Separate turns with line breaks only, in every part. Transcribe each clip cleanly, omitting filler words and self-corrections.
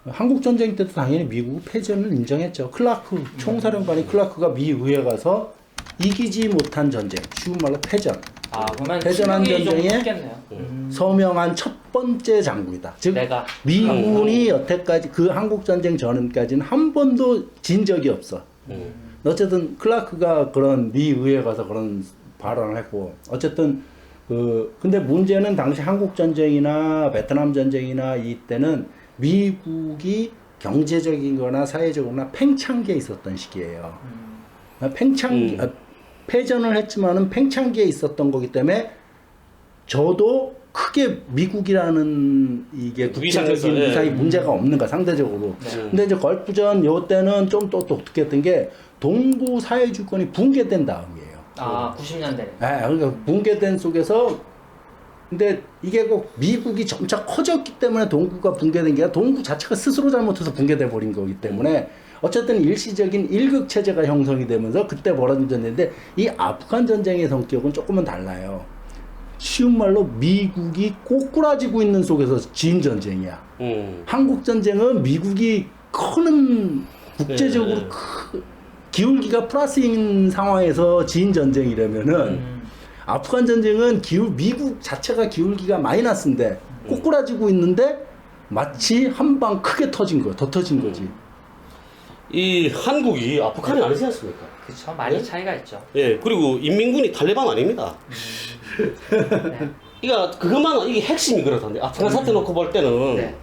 한국 전쟁 때도 당연히 미국 패전을 인정했죠. 클라크 총사령관이 클라크가 미 의회 가서 이기지 못한 전쟁, 쉬운 말로 패전.
아, 그러면
패전한
충격이 좀
전쟁에
크겠네요.
서명한 첫 번째 장군이다. 즉
내가
미군이 여태까지 그 한국 전쟁 전까지는 한 번도 진 적이 없어. 어쨌든 클라크가 그런 미 의회 가서 그런 발언을 했고, 어쨌든 근데 문제는 당시 한국 전쟁이나 베트남 전쟁이나 이때는 미국이 경제적인거나 사회적으로나 팽창기에 있었던 시기예요. 패전을 했지만은 팽창기에 있었던 거기 때문에 저도 크게 미국이라는 이게 국제적인 위상이 문제가 없는 거야, 상대적으로. 근데 이제 걸프전 요때는 좀 또 독특했던 게 동부 사회 주권이 붕괴된 다음이에요.
아, 90년대.
네, 그러니까 붕괴된 속에서 근데 이게 꼭 미국이 점차 커졌기 때문에 동구가 붕괴된 게 아니라 동구 자체가 스스로 잘못해서 붕괴돼 버린 거기 때문에 어쨌든 일시적인 일극 체제가 형성이 되면서 그때 벌어진 전쟁인데 이 아프간 전쟁의 성격은 조금은 달라요. 쉬운 말로 미국이 꼬꾸라지고 있는 속에서 진 전쟁이야. 한국 전쟁은 미국이 크는 국제적으로 기울기가 플러스인 상황에서 진 전쟁이라면은 아프간 전쟁은 미국 자체가 기울기가 마이너스인데 꼬꾸라지고 있는데 마치 한 방 크게 터진 거야. 더 터진 거지.
이 한국이 아프간이 아니지 않습니까?
그렇죠. 많이 차이가 있죠.
예, 그리고 인민군이 탈레반 아닙니다.
네.
그것만 이게 핵심이 그렇던데 아프간 사태 놓고 볼 때는
네.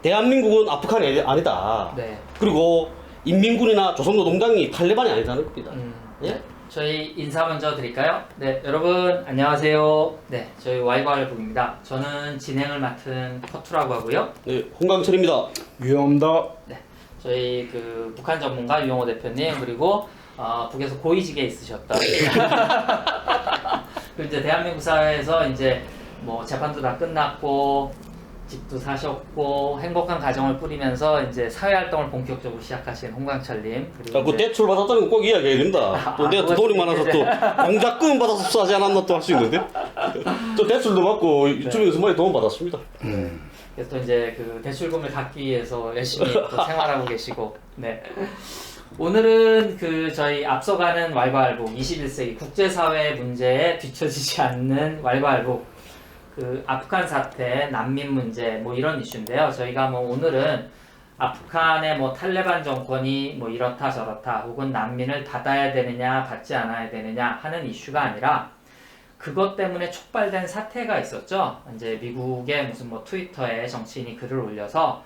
대한민국은 아프간이 아니다.
네.
그리고 인민군이나 조선노동당이 탈레반이 아니다는 겁니다. 예?
네. 저희 인사 먼저 드릴까요? 네, 여러분 안녕하세요. 네, 저희 와이바알북입니다. 저는 진행을 맡은 커투라고 하고요.
네, 홍강철입니다.
위험다.
네, 저희 그 북한 전문가 유영호 대표님 그리고 북에서 고위직에 있으셨던 그리고 이제 대한민국 사회에서 이제 뭐 재판도 다 끝났고 집도 사셨고 행복한 가정을 꾸리면서 이제 사회활동을 본격적으로 시작하신 홍강철님 그리고
그 대출 받았다는 건 꼭 이야기해야 된다. 또 내가 돈이 많아서 또 공작금 받아서 수하지 않았나 또 할 수 있는데. 저 대출도 받고 유튜브에서 많이 도움 받았습니다.
그래서 또 이제 그 대출금을 갚기 위해서 열심히 또 생활하고 계시고 네. 오늘은 그 저희 앞서가는 왈가왈부 21세기 국제사회 문제에 뒤처지지 않는 왈가왈부 그 아프간 사태, 난민 문제 뭐 이런 이슈인데요. 저희가 뭐 오늘은 아프간의 뭐 탈레반 정권이 뭐 이렇다 저렇다 혹은 난민을 받아야 되느냐 받지 않아야 되느냐 하는 이슈가 아니라 그것 때문에 촉발된 사태가 있었죠. 이제 미국의 무슨 뭐 트위터에 정치인이 글을 올려서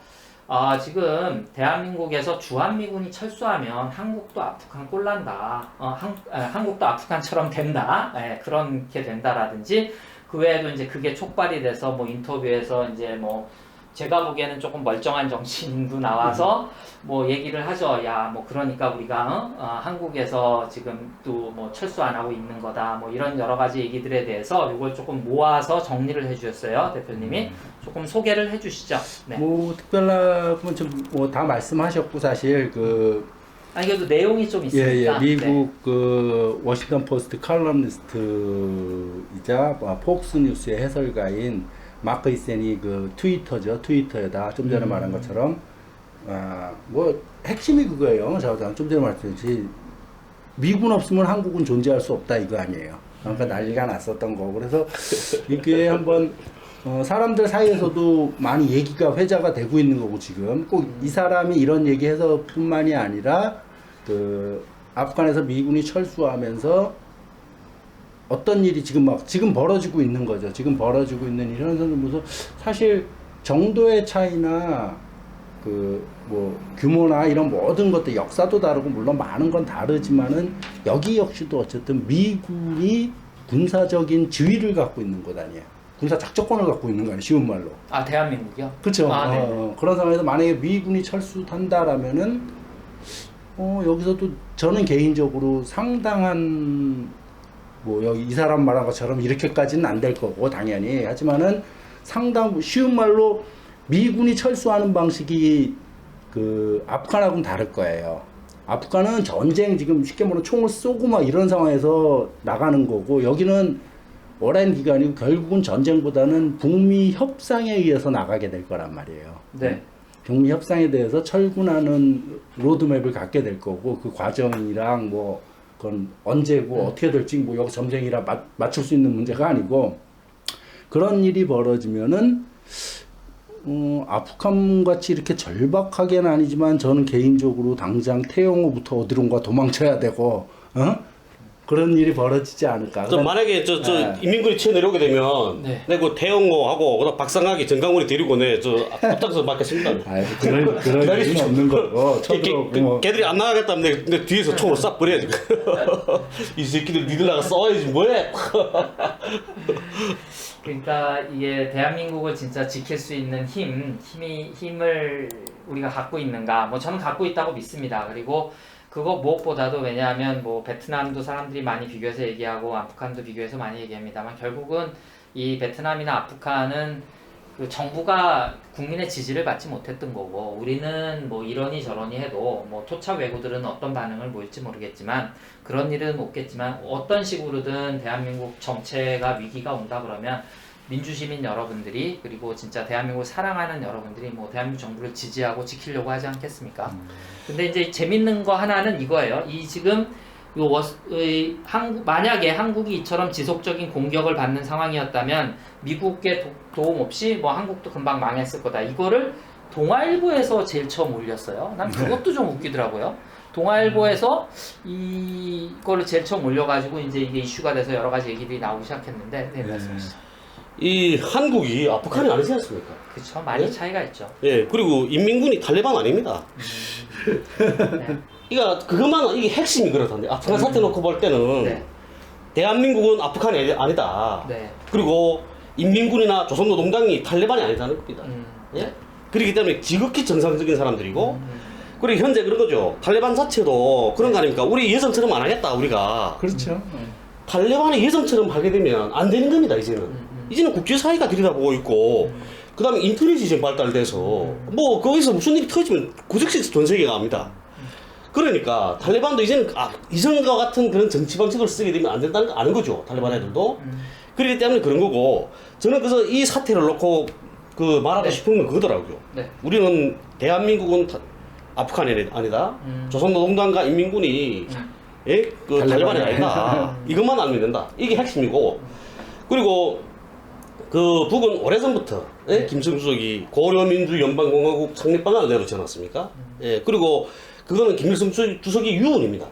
지금 대한민국에서 주한미군이 철수하면 한국도 아프간 꼴난다. 한국도 아프간처럼 된다. 그렇게 된다라든지 그 외에도 이제 그게 촉발이 돼서 뭐 인터뷰에서 이제 뭐 제가 보기에는 조금 멀쩡한 정치인도 나와서 뭐 얘기를 하죠. 야, 뭐 그러니까 우리가 한국에서 지금 또 뭐 철수 안 하고 있는 거다. 뭐 이런 여러 가지 얘기들에 대해서 이걸 조금 모아서 정리를 해주셨어요, 대표님이. 조금 소개를 해주시죠. 네.
뭐 특별한 뭐 다 말씀하셨고 사실
아니 그래도 내용이 좀 있으니까.
미국
네.
그 워싱턴 포스트 칼럼니스트이자 폭스 뉴스의 해설가인 마크 이센이 그 트위터에다 좀 전에 말한 것처럼 뭐 핵심이 그거예요. 제가 좀 전에 말했듯이 미군 없으면 한국은 존재할 수 없다 이거 아니에요. 그러니까 난리가 났었던 거고 그래서 이게 한번 사람들 사이에서도 많이 얘기가 회자가 되고 있는 거고 지금 꼭 이 사람이 이런 얘기해서 뿐만이 아니라 아프간에서 미군이 철수하면서 어떤 일이 지금 벌어지고 있는 거죠. 지금 벌어지고 있는 이런 선보면서 사실 정도의 차이나 뭐 규모나 이런 모든 것들 역사도 다르고 물론 많은 건 다르지만은 여기 역시도 어쨌든 미군이 군사적인 지위를 갖고 있는 것 아니에요. 군사 작전권을 갖고 있는 거 아니에요. 쉬운 말로.
대한민국이요?
그렇죠.
네.
그런 상황에서 만약에 미군이 철수한다라면은 여기서도 저는 개인적으로 상당한 뭐 여기 이 사람 말한 것처럼 이렇게까지는 안 될 거고 당연히 하지만은 상당 쉬운 말로 미군이 철수하는 방식이 아프간하고는 다를 거예요. 아프간은 전쟁 지금 쉽게 말하면 총을 쏘고 막 이런 상황에서 나가는 거고 여기는 오랜 기간이고 결국은 전쟁보다는 북미 협상에 의해서 나가게 될 거란 말이에요.
네.
북미 협상에 대해서 철군하는 로드맵을 갖게 될 거고 그 과정이랑 뭐 그건 언제고 어떻게 될지 뭐 여기 점쟁이라 맞출 수 있는 문제가 아니고 그런 일이 벌어지면은 아프간 같이 이렇게 절박하게는 아니지만 저는 개인적으로 당장 태영호부터 어디론가 도망쳐야 되고 그런 일이 벌어지지 않을까.
만약에 인민군이 치어 내려오게 되면
네.
내가 태영호하고 그다음 박상학이 정강훈이 데리고 앞장서 맞겠습니다.
그럴 일은 없는 거고.
걔들이 안 나가겠다면 내 뒤에서 총으로 싹 버려야지. 이 새끼들 니들 나가 싸워야지 뭐해.
그러니까 이게 대한민국을 진짜 지킬 수 있는 힘을 우리가 갖고 있는가? 뭐 저는 갖고 있다고 믿습니다. 그리고 그거 무엇보다도 왜냐하면 뭐 베트남도 사람들이 많이 비교해서 얘기하고 아프간도 비교해서 많이 얘기합니다만 결국은 이 베트남이나 아프간은 그 정부가 국민의 지지를 받지 못했던 거고 우리는 뭐 이러니 저러니 해도 뭐 토착 왜구들은 어떤 반응을 보일지 모르겠지만 그런 일은 없겠지만 어떤 식으로든 대한민국 정체가 위기가 온다 그러면 민주시민 여러분들이 그리고 진짜 대한민국을 사랑하는 여러분들이 뭐 대한민국 정부를 지지하고 지키려고 하지 않겠습니까? 근데 이제 재밌는 거 하나는 이거예요. 이 지금 만약에 한국이 이처럼 지속적인 공격을 받는 상황이었다면 미국의 도움 없이 뭐 한국도 금방 망했을 거다. 이거를 동아일보에서 제일 처음 올렸어요. 난 그것도 좀 웃기더라고요. 동아일보에서 이거를 제일 처음 올려가지고 이제 이게 이슈가 돼서 여러 가지 얘기들이 나오기 시작했는데 네, 말씀하시죠.
이 한국이 아프간이 아니지 않습니까?
그렇죠. 많이 차이가 있죠.
예, 그리고 인민군이 탈레반 아닙니다.
네.
이게 핵심이 그렇던데 아프간 사태 놓고 볼 때는
네.
대한민국은 아프간이 아니다.
네.
그리고 인민군이나 조선노동당이 탈레반이 아니다는 겁니다. 예? 그렇기 때문에 지극히 정상적인 사람들이고 그리고 현재 그런 거죠. 탈레반 자체도 그런 거 아닙니까? 우리 예전처럼 안 하겠다 우리가.
그렇죠.
탈레반이 예전처럼 하게 되면 안 되는 겁니다 이제는. 이제는 국제사회가 들여다보고 있고 그 다음에 인터넷이 지금 발달돼서 뭐 거기서 무슨 일이 터지면 구석식 전 세계가 압니다. 그러니까 탈레반도 이제는 이전과 같은 그런 정치 방식을 쓰게 되면 안 된다는 거 아는 거죠. 탈레반 애들도. 그렇기 때문에 그런 거고 저는 그래서 이 사태를 놓고 말하고 싶은 건 그거더라고요.
네.
우리는 대한민국은 아프간이 아니다. 조선노동당과 인민군이 예? 탈레반이 아니다. 이것만 알면 된다. 이게 핵심이고 그리고 북은 오래전부터 예? 김정일 주석이 고려민주연방공화국 창립 방안을 내놓지 않았습니까? 예, 그리고 그거는 김일성 주석의 유언입니다.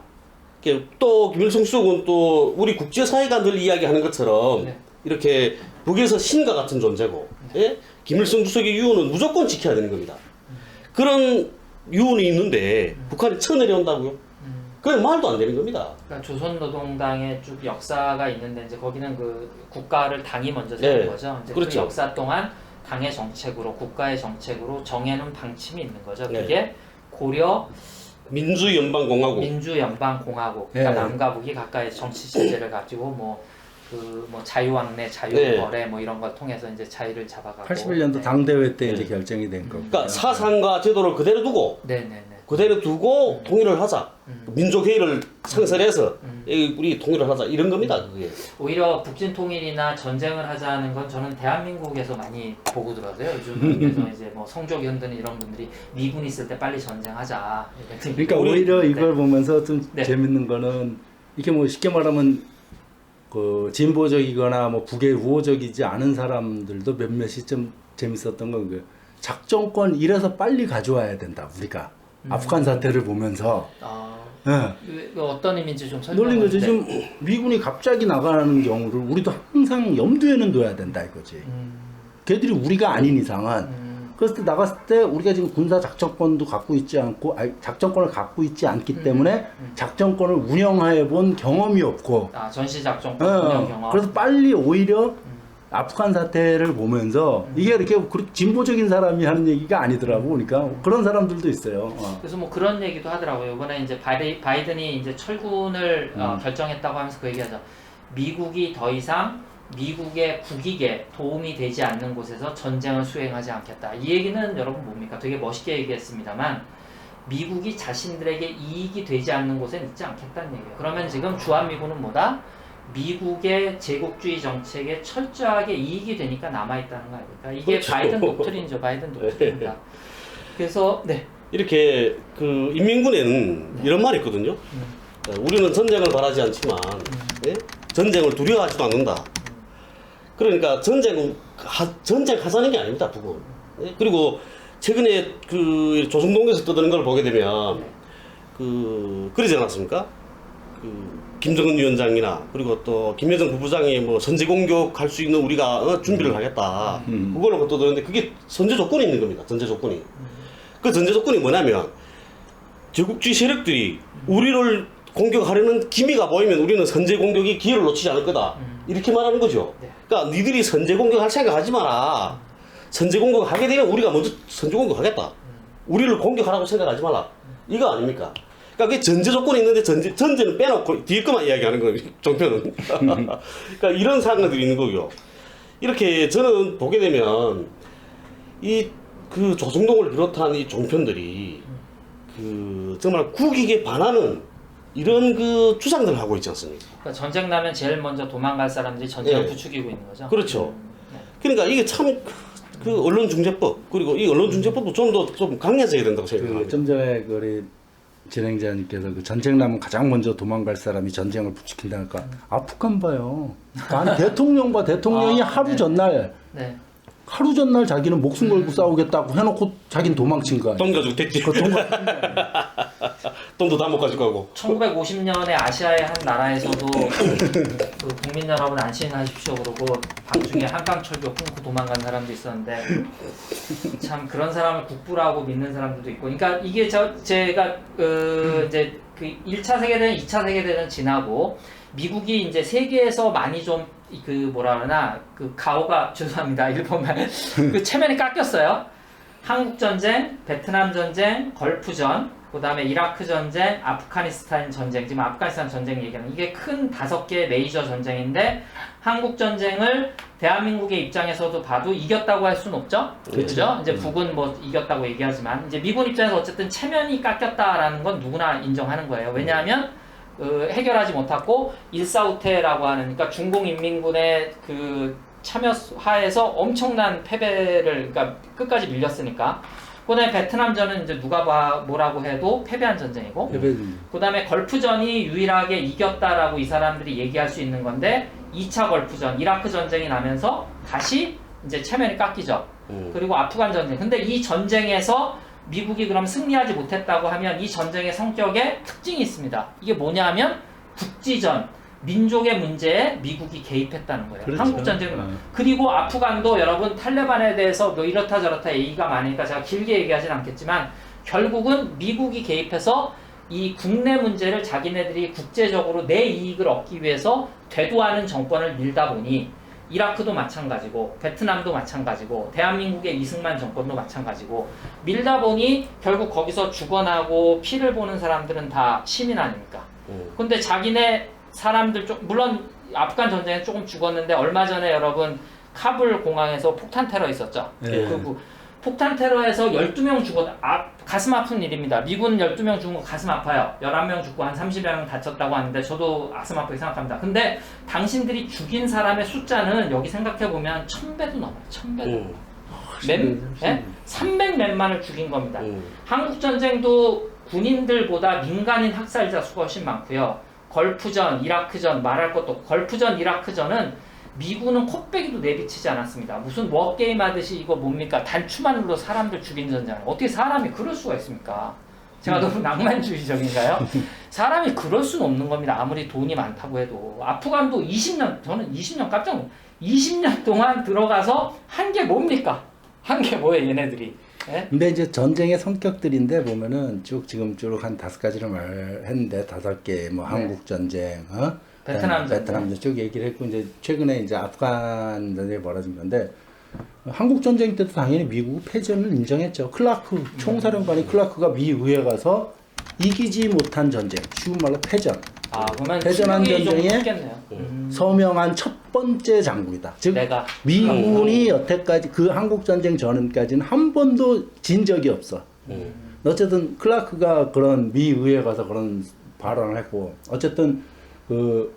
또 김일성 주석은 또 우리 국제사회가 늘 이야기하는 것처럼 이렇게 북에서 신과 같은 존재고 예? 김일성 주석의 유언은 무조건 지켜야 되는 겁니다. 그런 유언이 있는데 북한이 쳐내려온다고요? 그건 말도 안 되는 겁니다.
그러니까 조선노동당의 쭉 역사가 있는데 이제 거기는 그 국가를 당이 먼저 세운 거죠. 이제
그렇죠.
그 역사 동안 당의 정책으로 국가의 정책으로 정해놓은 방침이 있는 거죠. 그게 고려 민주연방공화국. 그러니까 남과 북이 각각의 정치 체제를 가지고 뭐 자유왕래, 자유거래 뭐 이런 걸 통해서 이제 자유를 잡아가고
81년도 당대회 때 이제 결정이 된 거고.
그러니까 사상과 제도를 그대로 두고 그대로 두고 통일을 하자. 민족회의를 창설해서 우리 통일을 하자. 이런 겁니다. 그게.
오히려 북진 통일이나 전쟁을 하자는 건 저는 대한민국에서 많이 보고 들어서요. 요즘 그래서 이제 뭐 성조기 흔드는 이런 분들이 미군 있을 때 빨리 전쟁하자.
그러니까 오히려 이걸 보면서 좀 재밌는 거는 이게 뭐 쉽게 말하면 그 진보적이거나 뭐 북에 우호적이지 않은 사람들도 몇몇이 좀 재밌었던 건 그 작전권 이래서 빨리 가져와야 된다 우리가 아프간 사태를 보면서
어떤 의미인지 좀 설명해
놀린 거죠. 지금 미군이 갑자기 나가는 경우를 우리도 항상 염두에는 둬야 된다 이거지. 걔들이 우리가 아닌 이상은 그랬을 때 나갔을 때 우리가 지금 군사 작전권도 갖고 있지 않고 작전권을 갖고 있지 않기 때문에 작전권을 운영해 본 경험이 없고
전시 작전권 운영 경험.
그래서 빨리 오히려 아프간 사태를 보면서 이게 이렇게 진보적인 사람이 하는 얘기가 아니더라고. 그러니까 그런 사람들도 있어요.
그래서 뭐 그런 얘기도 하더라고요. 이번에 이제 바이든이 이제 철군을 결정했다고 하면서 그 얘기하죠. 미국이 더 이상 미국의 국익에 도움이 되지 않는 곳에서 전쟁을 수행하지 않겠다. 이 얘기는 여러분 뭡니까? 되게 멋있게 얘기했습니다만 미국이 자신들에게 이익이 되지 않는 곳엔 있지 않겠다는 얘기예요. 그러면 지금 주한미군은 뭐다? 미국의 제국주의 정책에 철저하게 이익이 되니까 남아있다는 거 아닙니까? 이게 바이든 독트린이죠. 바이든 독트린입니다. 그래서 네.
이렇게 그 인민군에는 이런 말이 있거든요. 우리는 전쟁을 바라지 않지만 예? 전쟁을 두려워하지도 않는다. 그러니까 전쟁 하자는 게 아닙니다, 북은. 예? 그리고 최근에 그 조선동에서 떠드는 걸 보게 되면 그러지 않았습니까? 김정은 위원장이나 그리고 또 김여정 부부장이 뭐 선제 공격할 수 있는 우리가 준비를 하겠다. 그걸로 떠드는데 그게 선제 조건이 있는 겁니다. 전제 조건이. 그 전제 조건이 뭐냐면 제국주의 세력들이 우리를 공격하려는 기미가 보이면 우리는 선제 공격이 기회를 놓치지 않을 거다. 이렇게 말하는 거죠.
네.
그러니까 니들이 선제 공격할 생각 하지 마라. 선제 공격하게 되면 우리가 먼저 선제 공격하겠다. 우리를 공격하라고 생각하지 마라. 이거 아닙니까? 그러니까 그게 전제 조건이 있는데 전제는 빼놓고 뒤에 것만 이야기하는 거예요. 종편은. 그러니까 이런 상황들이 있는 거고요. 이렇게 저는 보게 되면 그 조성동을 비롯한 이 종편들이 정말 국익에 반하는 이런 그 주장들을 하고 있지 않습니까?
그러니까 전쟁 나면 제일 먼저 도망갈 사람들이 전쟁을
네.
부추기고 있는 거죠.
그렇죠.
네.
그러니까 이게 참 그 언론중재법 그리고 이 언론중재법도 좀 강해져야 된다고 생각합니다.
좀 전에 우리 진행자님께서 그 전쟁 나면 가장 먼저 도망갈 사람이 전쟁을 부추긴다니까 아프간 봐요. 난 대통령 봐. 대통령이 하루
네.
전날
네.
하루 전날 자기는 목숨 걸고 싸우겠다고 해놓고 자기는 도망친 거야.
돈 가지고 됐지.
그 도망.
돈도 다 못 가지고 가고.
1950년에 아시아의 한 나라에서도 그 국민 여러분 안심하십시오 그러고 밤중에 한강철교 끊고 도망간 사람도 있었는데 참 그런 사람을 국부라고 믿는 사람들도 있고 그러니까 이게 제가 이제 그 1차 세계대전, 2차 세계대전 지나고 미국이 이제 세계에서 많이 좀 그 뭐라 그러나 그 가오가 죄송합니다 일본말 그 체면이 깎였어요. 한국 전쟁, 베트남 전쟁, 걸프전, 그다음에 이라크 전쟁, 아프가니스탄 전쟁, 지금 아프가니스탄 전쟁 얘기하는 이게 큰 5개 메이저 전쟁인데 한국 전쟁을 대한민국의 입장에서도 봐도 이겼다고 할 수는 없죠. 그렇죠? 이제 북은 뭐 이겼다고 얘기하지만 이제 미군 입장에서 어쨌든 체면이 깎였다라는 건 누구나 인정하는 거예요. 왜냐하면 해결하지 못했고 일사후퇴라고 하는 그러니까 중공인민군의 그 참여하에서 엄청난 패배를 그러니까 끝까지 밀렸으니까 그다음에 베트남전은 이제 누가 뭐라고 해도 패배한 전쟁이고 그다음에 걸프전이 유일하게 이겼다라고 이 사람들이 얘기할 수 있는 건데 2차 걸프전 이라크 전쟁이 나면서 다시 이제 체면이 깎이죠. 그리고 아프간 전쟁. 근데 이 전쟁에서 미국이 그럼 승리하지 못했다고 하면 이 전쟁의 성격에 특징이 있습니다. 이게 뭐냐면 국지전, 민족의 문제에 미국이 개입했다는 거예요.
그렇죠.
한국 전쟁은. 그리고 아프간도 여러분 탈레반에 대해서 뭐 이렇다 저렇다 얘기가 많으니까 제가 길게 얘기하진 않겠지만 결국은 미국이 개입해서 이 국내 문제를 자기네들이 국제적으로 내 이익을 얻기 위해서 되도하는 정권을 밀다 보니 이라크도 마찬가지고 베트남도 마찬가지고 대한민국의 이승만 정권도 마찬가지고 밀다 보니 결국 거기서 죽어나고 피를 보는 사람들은 다 시민 아닙니까? 근데 자기네 사람들 물론 아프간 전쟁에 조금 죽었는데 얼마 전에 여러분 카불 공항에서 폭탄 테러 있었죠.
네.
그 폭탄 테러에서 12명 가슴 아픈 일입니다. 미군 12명 죽은 거 가슴 아파요. 11명 죽고 한 30여 명 다쳤다고 하는데 저도 가슴 아프게 생각합니다. 근데 당신들이 죽인 사람의 숫자는 여기 생각해보면 1000배도 넘어요. 1000배도. 300 몇만을 죽인 겁니다. 한국전쟁도 군인들보다 민간인 학살자 수가 훨씬 많고요. 걸프전, 이라크전 말할 것도 없고 걸프전, 이라크전은 미군은 코빼기도 내비치지 않았습니다. 무슨 워게임 하듯이 이거 뭡니까? 단추만으로 사람들 죽인 전쟁. 어떻게 사람이 그럴 수가 있습니까? 제가 너무 낭만주의적인가요? 사람이 그럴 수는 없는 겁니다. 아무리 돈이 많다고 해도. 아프간도 20년, 저는 20년 깜짝 놀랐어요. 20년 동안 들어가서 한 게 뭡니까? 한 게 뭐예요, 얘네들이? 예?
근데 이제 전쟁의 성격들인데 보면은 지금 한 5가지를 말했는데 5개 뭐 한국 전쟁,
베트남
전쟁 쭉 얘기를 했고 이제 최근에 이제 아프간 전쟁이 벌어진 건데 한국 전쟁 때도 당연히 미국 패전을 인정했죠. 클라크 총사령관이 클라크가 미 의회 가서 이기지 못한 전쟁, 쉬운 말로 패전.
그러면
패전한 전쟁에
좀
서명한 첫 번째 장군이다. 즉
내가
미군이 여태까지 그 한국 전쟁 전까지는 한 번도 진 적이 없어. 어쨌든 클라크가 그런 미 의회 가서 그런 발언을 했고 어쨌든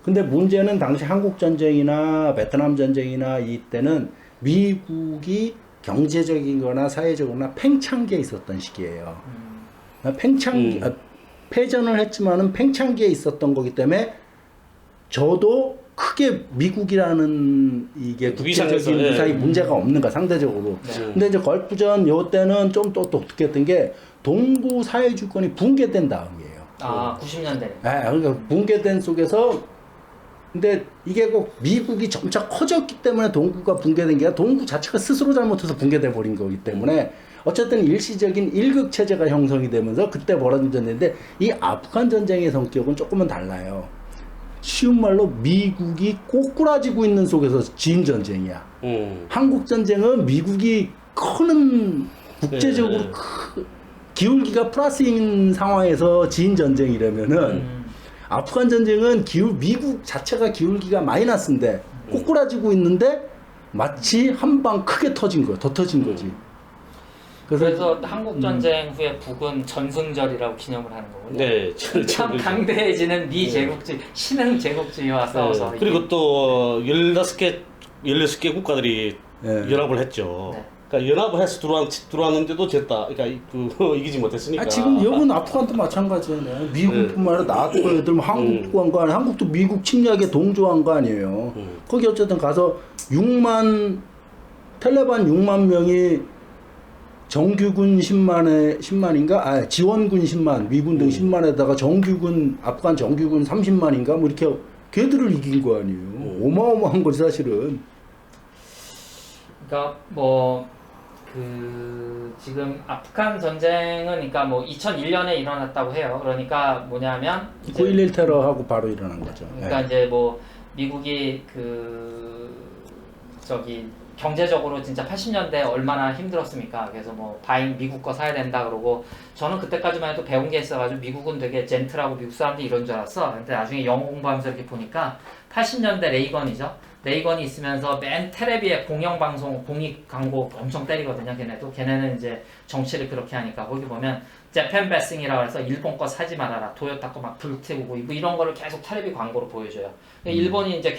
근데 문제는 당시 한국 전쟁이나 베트남 전쟁이나 이때는 미국이 경제적인 거나 사회적으로나 팽창기에 있었던 시기예요. 팽창기, 패전을 했지만은 팽창기에 있었던 거기 때문에 저도 크게 미국이라는 이게 국제적인
예.
무사히 문제가 없는가 상대적으로. 근데 이제 걸프전 요 때는 좀 또 독특했던 게 동부 사회 주권이 붕괴된 다음이에요.
아 90년대.
네, 그러니까 붕괴된 속에서 근데 이게 꼭 미국이 점차 커졌기 때문에 동구가 붕괴된 게 아니라 동구 자체가 스스로 잘못해서 붕괴돼 버린 거기 때문에 어쨌든 일시적인 일극 체제가 형성이 되면서 그때 벌어진 전쟁인데 이 아프간 전쟁의 성격은 조금은 달라요. 쉬운 말로 미국이 꼬꾸라지고 있는 속에서 진 전쟁이야. 한국 전쟁은 미국이 크는 국제적으로
네.
기울기가 플러스인 상황에서 진 전쟁이라면은 아프간 전쟁은 미국 자체가 기울기가 마이너스인데 꼬꾸라지고 있는데 마치 한 방 크게 터진 거야. 더 터진 거지.
그래서 한국 전쟁 후에 북은 전승절이라고 기념을 하는 거군요.
네.
참 강대해지는 미 제국주의, 신흥 제국주의와 싸워서.
그리고 또 16개 국가들이
예.
연합을 했죠.
네.
그러니까 연합을 해서 들어왔는데도 졌다. 그러니까 이기지 못했으니까.
아, 지금 여기는 아프간도 마찬가지잖아요. 미국뿐만 아니라 나토 애들 뭐 한국도 한 거 아니에요. 한국도 미국 침략에 동조한 거 아니에요. 거기 어쨌든 가서 텔레반 6만 명이 정규군 10만인가? 지원군 10만, 미군 등 10만에다가 아프간 정규군 30만인가? 뭐 이렇게 걔들을 이긴 거 아니에요. 어마어마한 거지, 사실은.
그러니까 지금 아프간 전쟁은 그러니까 2001년에 일어났다고 해요. 그러니까 뭐냐면
9.11 테러하고 바로 일어난 거죠.
그러니까
예.
이제 미국이 경제적으로 진짜 80년대 얼마나 힘들었습니까? 그래서 미국 거 사야 된다 그러고 저는 그때까지만 해도 배운 게 있어가지고 미국은 되게 젠틀하고 미국 사람들이 이런 줄 알았어. 근데 나중에 영어 공부하면서 이렇게 보니까 80년대 레이건이죠. 레이건이 있으면서 맨 텔레비에 공영방송, 공익 광고 엄청 때리거든요. 걔네는 이제 정치를 그렇게 하니까 거기 보면 재팬 베싱이라고 해서 일본 거 사지 말아라. 도요타 거 막 불태우고 뭐 이런 거를 계속 텔레비 광고로 보여줘요. 일본이 이제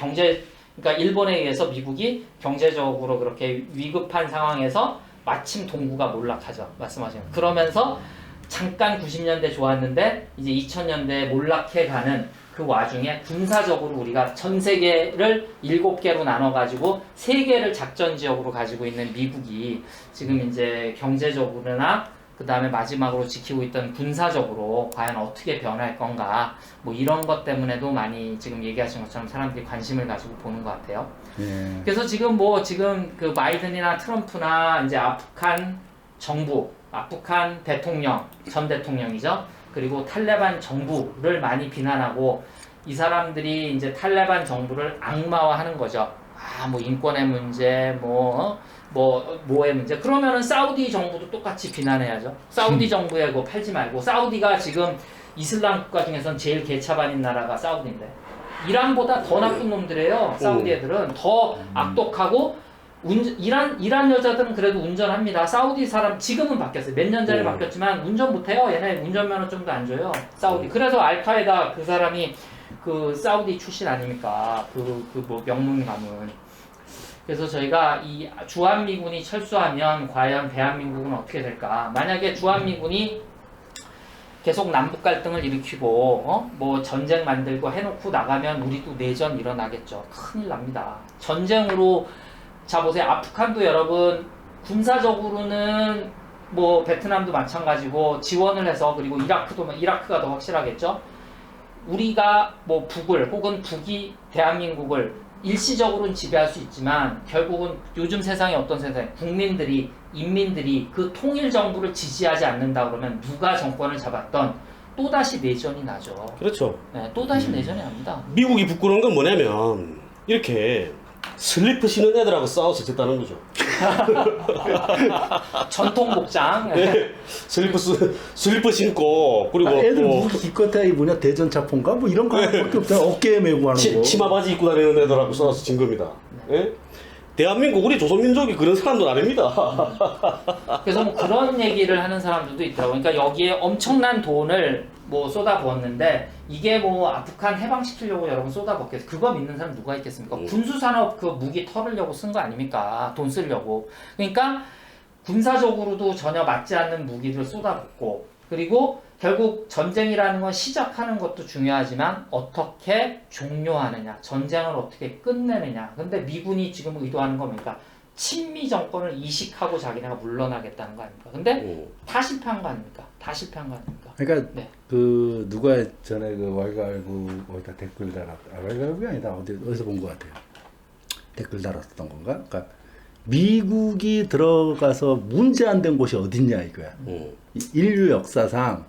그러니까 일본에 의해서 미국이 경제적으로 그렇게 위급한 상황에서 마침 동구가 몰락하죠. 말씀하신 거. 그러면서 잠깐 90년대 좋았는데 이제 2000년대에 몰락해가는 그 와중에 군사적으로 우리가 전 세계를 7개로 나눠가지고 3개를 작전 지역으로 가지고 있는 미국이 지금 이제 경제적으로나 그 다음에 마지막으로 지키고 있던 군사적으로 과연 어떻게 변할 건가 뭐 이런 것 때문에도 많이 지금 얘기하신 것처럼 사람들이 관심을 가지고 보는 것 같아요.
예.
그래서 지금 그 바이든이나 트럼프나 이제 아프간 정부, 아프간 대통령, 전 대통령이죠. 그리고 탈레반 정부를 많이 비난하고 이 사람들이 이제 탈레반 정부를 악마화하는 거죠. 인권의 문제, 뭐의 문제. 그러면은 사우디 정부도 똑같이 비난해야죠. 사우디 정부에 그거 팔지 말고 사우디가 지금 이슬람 국가 중에선 제일 개차반인 나라가 사우디인데 이란보다 더 나쁜 놈들이에요. 사우디 애들은 더 악독하고 이란 여자들은 그래도 운전합니다. 사우디 사람 지금은 바뀌었어요. 몇 년 전에 바뀌었지만 운전 못해요. 얘네 운전면허증도 안 줘요. 사우디. 그래서 알카에다 그 사람이 그 사우디 출신 아닙니까? 명문 가문. 그래서 저희가 이 주한미군이 철수하면 과연 대한민국은 어떻게 될까? 만약에 주한미군이 계속 남북 갈등을 일으키고 전쟁 만들고 해놓고 나가면 우리도 내전 일어나겠죠. 큰일 납니다. 전쟁으로 자 보세요. 아프간도 여러분 군사적으로는 베트남도 마찬가지고 지원을 해서 그리고 이라크가 더 확실하겠죠. 우리가 북을 혹은 북이 대한민국을 일시적으로는 지배할 수 있지만 결국은 요즘 세상이 어떤 세상이에요? 인민들이 그 통일 정부를 지지하지 않는다 그러면 누가 정권을 잡았던 또다시 내전이 나죠.
그렇죠.
네, 또다시 내전이 납니다.
미국이 부끄러운 건 뭐냐면 이렇게 슬리퍼 신은 애들하고 싸워서 졌다는 거죠.
전통 복장.
네, 슬리퍼 신고 그리고
애들 무기 기껏해야 뭐냐 대전차폰가 뭐 이런 거 밖에 없잖아. 어깨에 메고 하는 거.
치마 바지 입고 다니는 애들하고 싸워서 진 겁니다. 예? 대한민국 우리 조선민족이 그런 사람들 아닙니다.
그래서 그런 얘기를 하는 사람들도 있더라고요. 그러니까 여기에 엄청난 돈을 쏟아부었는데 이게 아프간 해방시키려고 여러분 쏟아붓겠어요. 그거 믿는 사람 누가 있겠습니까? 군수산업 그 무기 털으려고 쓴 거 아닙니까? 돈 쓰려고. 그러니까 군사적으로도 전혀 맞지 않는 무기를 쏟아붓고 그리고 결국 전쟁이라는 건 시작하는 것도 중요하지만 어떻게 종료하느냐, 전쟁을 어떻게 끝내느냐. 근데 미군이 지금 의도하는 건 뭡니까? 친미 정권을 이식하고 자기네가 물러나겠다는 거 아닙니까? 근데 다 실패한 거 아닙니까? 다 실패한 거 아닙니까?
그러니까
네.
그 누가 전에 그 왈가왈부 어디다 댓글 왈가왈부가 아니다 어디서 본 것 같아요. 댓글 달았던 건가? 그러니까 미국이 들어가서 문제 안 된 곳이 어딨냐 이거야. 인류 역사상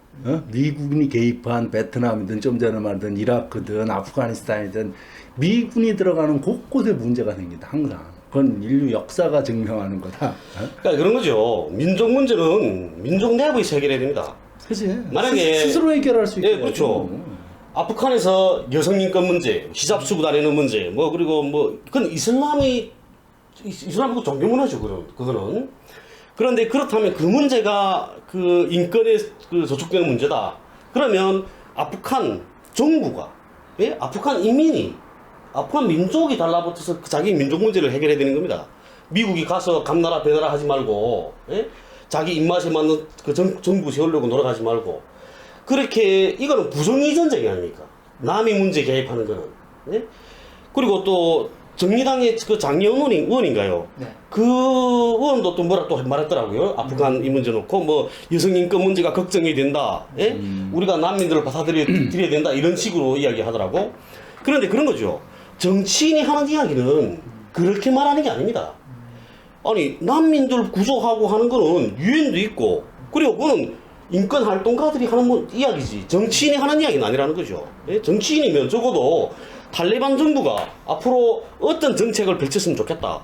미군이 개입한 베트남이든 좀 전에 말했던 이라크든 아프가니스탄이든 미군이 들어가는 곳곳에 문제가 생긴다 항상. 그건 인류 역사가 증명하는 거다.
그러니까 그런 거죠. 민족 문제는 민족 내부에서 해결해야 됩니다.
그치.
만약에
스스로 해결할 수 있게.
예, 그렇죠. 아프간에서 여성 인권 문제, 히잡 쓰고 다니는 문제, 뭐 그리고 뭐 그건 이슬람국 종교 문화죠. 그거는. 그런데 그렇다면 그 문제가 그 인권에 그 저촉되는 문제다. 그러면 아프간 정부가, 예? 아프간 인민이, 아프간 민족이 달라붙어서 자기 민족 문제를 해결해야 되는 겁니다. 미국이 가서 감나라 배나라 하지 말고, 예? 자기 입맛에 맞는 그 정부 세우려고 노력하지 말고. 그렇게 이거는 부정의 전쟁이 아닙니까? 남의 문제 개입하는 거는. 예? 그리고 또 정의당의 그 장려원 의원인가요?
네.
그 의원도 또 뭐라 또 말했더라고요. 아프간 이 문제 놓고 뭐 여성 인권 문제가 걱정이 된다. 예? 우리가 난민들을 받아들여야 된다. 이런 식으로 이야기하더라고. 그런데 그런 거죠. 정치인이 하는 이야기는 그렇게 말하는 게 아닙니다. 아니 난민들 구조하고 하는 거는 유엔도 있고 그리고 그거는 인권 활동가들이 하는 이야기지 정치인이 하는 이야기는 아니라는 거죠. 예? 정치인이면 적어도 탈레반 정부가 앞으로 어떤 정책을 펼쳤으면 좋겠다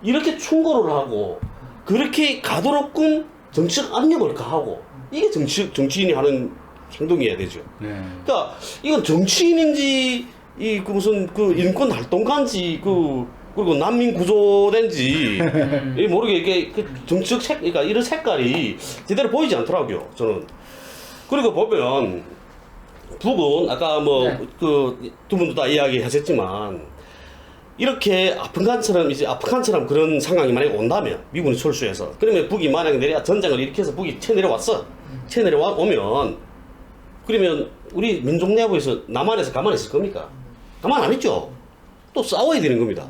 이렇게 충고를 하고 그렇게 가도록끔 정치적 압력을 가하고 이게 정치인이 하는 행동이어야 되죠.
네.
그러니까 이건 정치인인지 그 무슨 그 인권 활동가인지 그리고 난민 구조된지 모르게 이게 그 정치적 그러니까 이런 색깔이 제대로 보이지 않더라고요. 저는. 그리고 보면 북은 아까 뭐 그 두 분도 다 이야기하셨지만 이렇게 아프간처럼 그런 상황이 만약에 온다면 미군이 철수해서 그러면 북이 만약에 전쟁을 일으켜서 북이 쳐내려오면 그러면 우리 민족 내부에서 남한에서 가만히 있을 겁니까? 가만 안 있죠. 또 싸워야 되는 겁니다.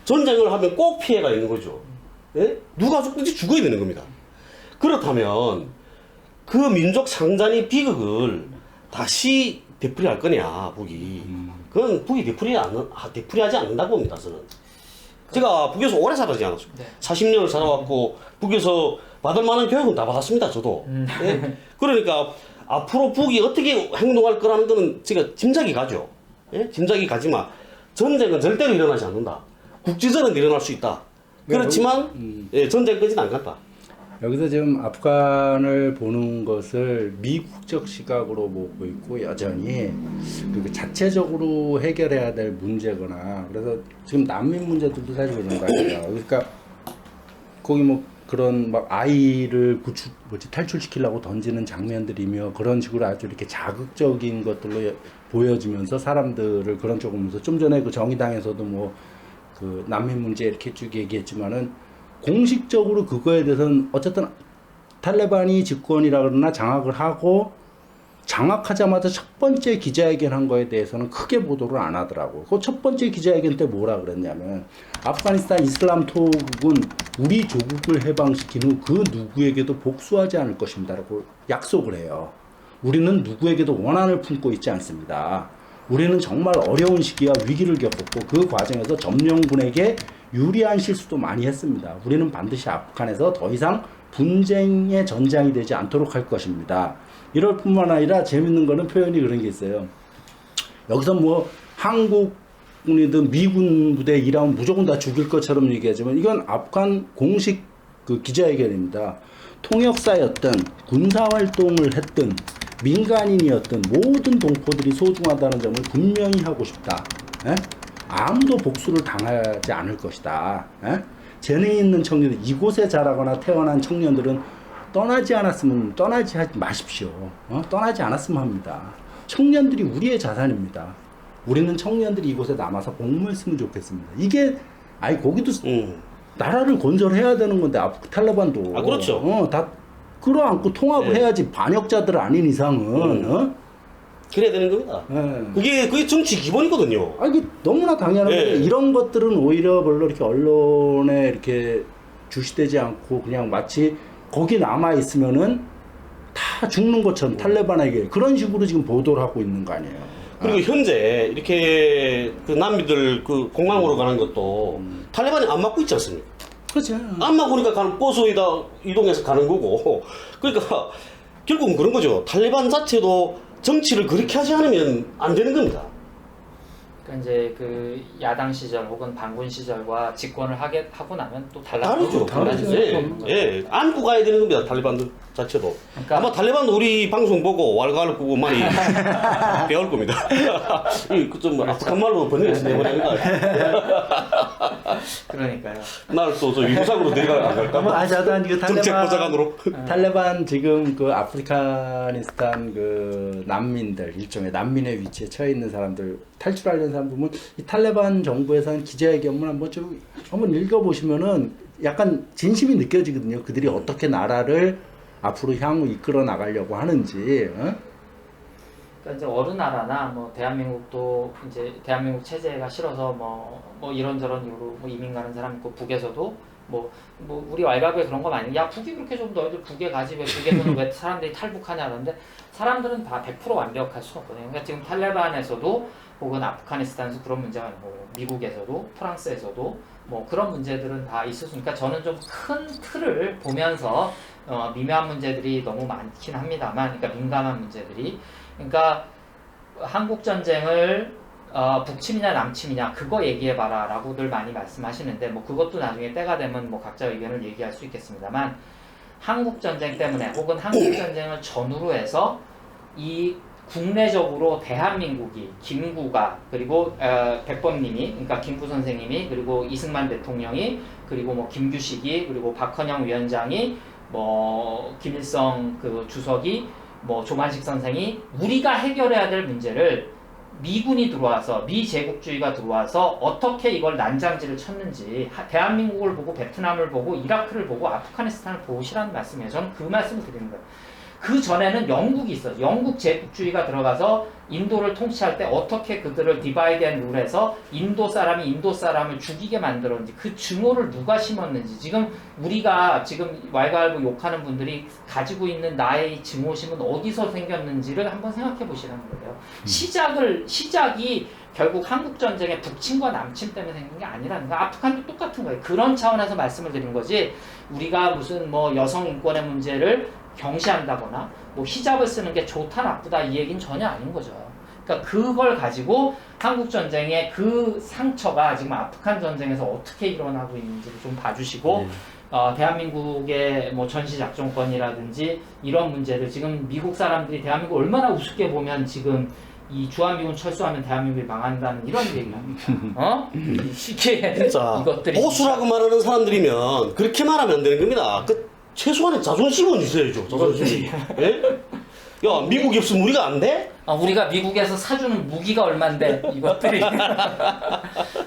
전쟁을 하면 꼭 피해가 있는 거죠. 예? 누가 죽든지 죽어야 되는 겁니다. 그렇다면 그 민족 상잔의 비극을 다시 되풀이할 거냐 북이. 그건 북이 되풀이하지 않는다고 봅니다. 저는. 제가 북에서 오래 살았지 않았어요.
네.
40년을 살아왔고 북에서 받을 만한 교육은 다 받았습니다. 저도. 예? 그러니까 앞으로 북이 어떻게 행동할 거라는 거는 제가 짐작이 가죠. 예? 짐작이 가지만 전쟁은 절대로 일어나지 않는다. 국지전은 일어날 수 있다. 그렇지만 예, 전쟁까지는 안 간다.
여기서 지금 아프간을 보는 것을 미국적 시각으로 보고 있고 여전히 그리고 자체적으로 해결해야 될 문제거나 그래서 지금 난민 문제들도 사실 그런 거 같아요. 그러니까 거기 뭐 그런 막 아이를 탈출시키려고 던지는 장면들이며 그런 식으로 아주 이렇게 자극적인 것들로 보여지면서 사람들을 그런 쪽으로 보면서 좀 전에 그 정의당에서도 뭐 그 난민 문제 이렇게 쭉 얘기했지만은 공식적으로 그거에 대해서는 어쨌든 탈레반이 집권이라 그러나 장악을 하고 장악하자마자 첫 번째 기자회견 한 거에 대해서는 크게 보도를 안 하더라고요. 그 첫 번째 기자회견 때 뭐라 그랬냐면 아프가니스탄 이슬람 토국은 우리 조국을 해방시킨 후 그 누구에게도 복수하지 않을 것입니다라고 약속을 해요. 우리는 누구에게도 원한을 품고 있지 않습니다. 우리는 정말 어려운 시기와 위기를 겪었고 그 과정에서 점령군에게 유리한 실수도 많이 했습니다. 우리는 반드시 아프간에서 더 이상 분쟁의 전장이 되지 않도록 할 것입니다. 이럴 뿐만 아니라 재밌는 거는 표현이 그런 게 있어요. 여기서 뭐 한국군이든 미군 부대 일하면 무조건 다 죽일 것처럼 얘기하지만 이건 아프간 공식 그 기자회견입니다. 통역사였든 군사활동을 했든 민간인이었던 모든 동포들이 소중하다는 점을 분명히 하고 싶다. 에? 아무도 복수를 당하지 않을 것이다. 에? 재능이 있는 청년들, 이곳에 자라거나 태어난 청년들은 떠나지 마십시오. 떠나지 않았으면 합니다. 청년들이 우리의 자산입니다. 우리는 청년들이 이곳에 남아서 복무했으면 좋겠습니다. 이게 거기도 나라를 건설해야 되는 건데 탈레반도
아, 그렇죠.
다 끌어안고 통합을
네.
해야지 반역자들 아닌 이상은
그래야 되는 겁니다. 그게 정치 기본이거든요.
아 이게 너무나 당연한
네.
건데 이런 것들은 오히려 별로 이렇게 언론에 이렇게 주시되지 않고 그냥 마치 거기 남아 있으면은 다 죽는 것처럼 탈레반에게 그런 식으로 지금 보도를 하고 있는 거 아니에요.
그리고 현재 이렇게 그 난민들 그 공항으로 가는 것도 탈레반이 안 막고 있지 않습니까?
그렇죠.
안 막으니까 버스에다 이동해서 가는 거고. 그러니까 결국은 그런 거죠. 탈레반 자체도 정치를 그렇게 하지 않으면 안 되는 겁니다.
그러니까 이제 그 야당 시절 혹은 반군 시절과 집권을 하고 나면 또
다르죠.
달라질
다르죠.
수밖에 없는 거죠.
예, 안고 가야 되는 겁니다. 탈레반들 자체도.
그러니까-
아마 탈레반도 우리 방송 보고 왈가왈부고 많이 배울 겁니다. 이좀 아프한 말로 번역해서 내보내는 거 아니야?
그러니까요.
날또 유상으로 내려가 안 갈까?
자단 이거
정책 보좌관으로.
탈레반 지금 그 아프가니스탄 그 난민들 일종의 난민의 위치에 처해 있는 사람들 탈출하려는 사람 보면 이 탈레반 정부에서 한 기자회견문 한번 읽어보시면은 약간 진심이 느껴지거든요. 그들이 어떻게 나라를 앞으로 향후 이끌어 나가려고 하는지.
그러니까 이제 어느 나라나 뭐 대한민국도 이제 대한민국 체제가 싫어서 뭐 이런저런 이유로 뭐 이민 가는 사람 있고 북에서도 뭐 우리 왈가부에 그런 거 많이 야 북이 그렇게 좀 너희들 북에 가지 왜 북에서는 왜 사람들이 탈북하냐 그러는데 사람들은 다 100% 완벽할 수는 없거든요. 그러니까 지금 탈레반에서도 혹은 아프가니스탄에서 그런 문제가 있는 거고 미국에서도 프랑스에서도 뭐 그런 문제들은 다 있을 수 있으니까 저는 좀 큰 틀을 보면서 미묘한 문제들이 너무 많긴 합니다만 그러니까 민감한 문제들이 그러니까 한국 전쟁을 북침이냐 남침이냐 그거 얘기해봐라 라고들 많이 말씀하시는데 뭐 그것도 나중에 때가 되면 뭐 각자 의견을 얘기할 수 있겠습니다만 한국 전쟁 때문에 혹은 한국 전쟁을 전후로 해서 이 국내적으로 대한민국이 김구가 그리고 백범님이 그러니까 김구 선생님이 그리고 이승만 대통령이 그리고 뭐 김규식이 그리고 박헌영 위원장이 뭐 김일성 그 주석이 뭐 조만식 선생이 우리가 해결해야 될 문제를 미군이 들어와서 미제국주의가 들어와서 어떻게 이걸 난장지를 쳤는지 대한민국을 보고 베트남을 보고 이라크를 보고 아프가니스탄을 보시라는 말씀이에요. 저는 그 말씀을 드리는 거예요. 그 전에는 영국이 있어요. 영국 제국주의가 들어가서 인도를 통치할 때 어떻게 그들을 디바이드 앤 룰해서 인도 사람이 인도 사람을 죽이게 만들었는지 그 증오를 누가 심었는지 지금 우리가 지금 왈가왈부 욕하는 분들이 가지고 있는 나의 증오심은 어디서 생겼는지를 한번 생각해 보시라는 거예요. 시작이 결국 한국전쟁의 북침과 남침 때문에 생긴 게 아니라는 거예요. 아프간도 똑같은 거예요. 그런 차원에서 말씀을 드린 거지 우리가 무슨 뭐 여성 인권의 문제를 경시한다거나 뭐 히잡을 쓰는 게 좋다 나쁘다 이 얘기는 전혀 아닌 거죠. 그러니까 그걸 가지고 한국 전쟁의 그 상처가 지금 아프간 전쟁에서 어떻게 일어나고 있는지를 좀 봐주시고 대한민국의 뭐 전시작전권이라든지 이런 문제를 지금 미국 사람들이 대한민국 얼마나 우습게 보면 지금 이 주한미군 철수하면 대한민국이 망한다는 이런 얘기를 합니다. 쉽게
진짜
이것들이
보수라고 말하는 사람들이면 그렇게 말하면 안 되는 겁니다. 최소한의 자존심은 있어야죠. 자존심. 예? 야, 미국이 없으면 우리가 안 돼?
우리가 미국에서 사주는 무기가 얼만데 이것들이.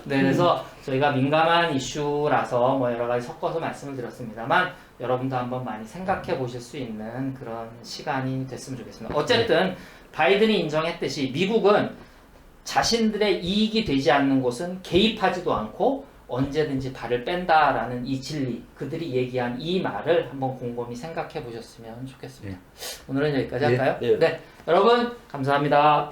네, 그래서 저희가 민감한 이슈라서 뭐 여러 가지 섞어서 말씀을 드렸습니다만 여러분도 한번 많이 생각해 보실 수 있는 그런 시간이 됐으면 좋겠습니다. 어쨌든 바이든이 인정했듯이 미국은 자신들의 이익이 되지 않는 곳은 개입하지도 않고 언제든지 발을 뺀다라는 이 진리, 그들이 얘기한 이 말을 한번 곰곰이 생각해 보셨으면 좋겠습니다. 오늘은 여기까지 할까요?
네.
네, 여러분 감사합니다.